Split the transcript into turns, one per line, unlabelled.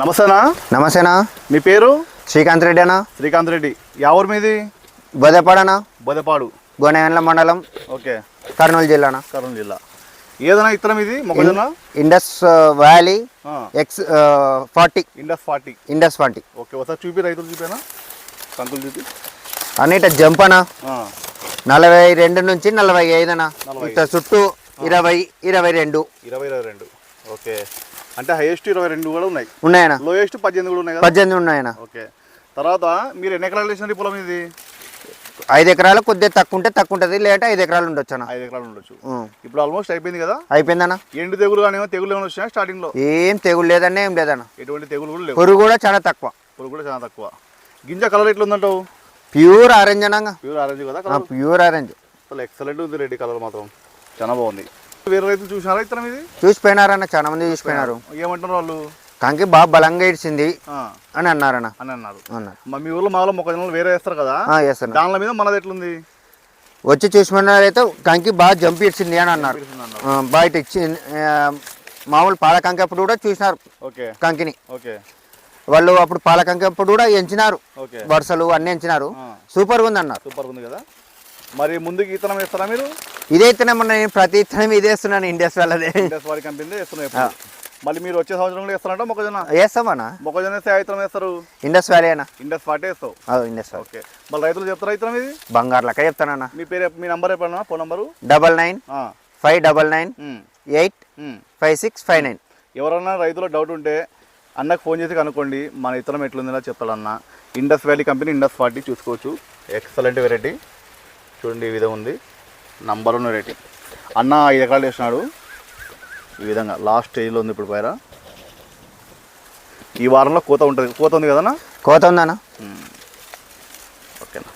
నమస్తేనా.
నమస్తేనా.
మీ పేరు?
శ్రీకాంత్ రెడ్డి అన్న.
శ్రీకాంత్ రెడ్డి. యా ఊరు మీది?
బోదేపాడనా.
బోదేపాడు.
గోనెగండ్ల మండలం.
ఓకే.
కర్నూలు జిల్లానా.
కర్నూలు జిల్లా. ఏదైనా ఇత్తనం ఇది మొక్కజొన్న?
Indus valley X 40. Indus 40.
Okay, ఒకసారి చూపి, రైతులు చూపానా, కంకులు చూపి
అన్నిట జంప్ అనా. 42 నుంచి 45 అన్న. ఇట్లా చుట్టూ 20-22.
ఓకే, అంటే హైయెస్ట్ 22 కూడా
ఉన్నాయనా.
లోయెస్ట్ 18 కూడా ఉన్నాయి.
18 ఉన్నాయనా.
ఓకే. తర్వాత మీరు ఎన్ని ఎకరాలు వేసినారు ఈ పొలం? ఇది
5 ఎకరాలు. కొద్దిగా తక్కువ ఉంటుంది, లేట 5 ఎకరాలు ఉండొచ్చు అన్న.
5 ఎకరాలు ఉండొచ్చు. ఇప్పుడు ఆల్మోస్ట్ అయిపోయింది కదా?
అయిపోయిందన్న.
ఎండు తెగులు కానీ తెగులు ఏమైనా వచ్చినా స్టార్టింగ్ లో?
ఏం తెగులు లేదన్న, ఏం లేదన్న.
ఎటువంటి తెగులు కూడా లేవు.
పురుగు కూడా చాలా తక్కువ.
గింజ కలర్ ఎట్లా ఉందంటావు?
ప్యూర్ ఆరెంజ్ అన్న.
ప్యూర్ ఆరెంజ్ కదా?
Pure orange.
అసలు ఎక్సలెంట్ ఉంది. రెడ్డి కలర్ మాత్రం చాలా బాగుంది. వేరే రైతులు చూసినారా ఇతరం ఇది?
చూసిపోయినారన్న, చాలా మంది చూసిపోయినారు.
ఏమంటున్నారు వాళ్ళు?
కంకి బాగా బలంగా ఇడిచింది అని అన్నారన్న.
అన్నారు. మీ ఊర్లో మాలో మొక్కజొన్నలు వేరే వేస్తారు కదా? దానిల మీద మనది ఎట్లుంది?
వచ్చి చూసిపోయినారైతే కంకి బాగా జంప్ ఇచ్చింది అని అన్నారు. బయట ఇచ్చింది మామూలు పాల కంకి అప్పుడు కూడా చూసినారు కంకిని. వాళ్ళు అప్పుడు పాల కంకి అప్పుడు కూడా ఎంచినారు, వరుసలు అన్ని ఎంచినారు. సూపర్గా ఉంది అన్నారు.
సూపర్గా ఉంది కదా. మరి ముందుకు ఇత్తనం వేస్తారా మీరు?
ఇదే ఇత్తనం నేను ప్రతి ఇత్తనం ఇదే వేస్తున్నాను. ఇండస్ వాళ్ళదే.
ఇండస్ వారి కంపెనీ వేస్తున్నాయి. మళ్ళీ మీరు వచ్చే సంవత్సరం కూడా వేస్తారంట మొక్కజొన్న?
వేస్తామన్నా.
మొక్కజొన్న వేస్తే ఇత్తనం వేస్తారు?
ఇండస్ వ్యాలీ అన్న.
ఇండస్ 40 వేస్తావు?
ఇండస్.
ఓకే. మళ్ళీ రైతులు చెప్తారా ఇత్తనం ఇది?
బంగారు లెక్క చెప్తానన్నా.
మీ పేరు, మీ నంబర్ చెప్పండి. Phone number
99-599-85659.
ఎవరన్నా రైతుల డౌట్ ఉంటే అన్నకు ఫోన్ చేసి కనుక్కోండి. మన ఇత్తనం ఎట్లుందో చెప్తాడన్న. ఇండస్ వ్యాలీ కంపెనీ ఇండస్ 40 చూసుకోవచ్చు. Excellent variety. చూడండి, ఈ విధంగా ఉంది. Number 1 variety. అన్న 5 ఎకరాలు వేసినాడు. ఈ విధంగా లాస్ట్ స్టేజ్లో ఉంది ఇప్పుడు పైన. ఈ వారంలో కోత ఉంటుంది. కోత ఉంది కదన్నా?
కోత ఉందన్నా.
ఓకేనా.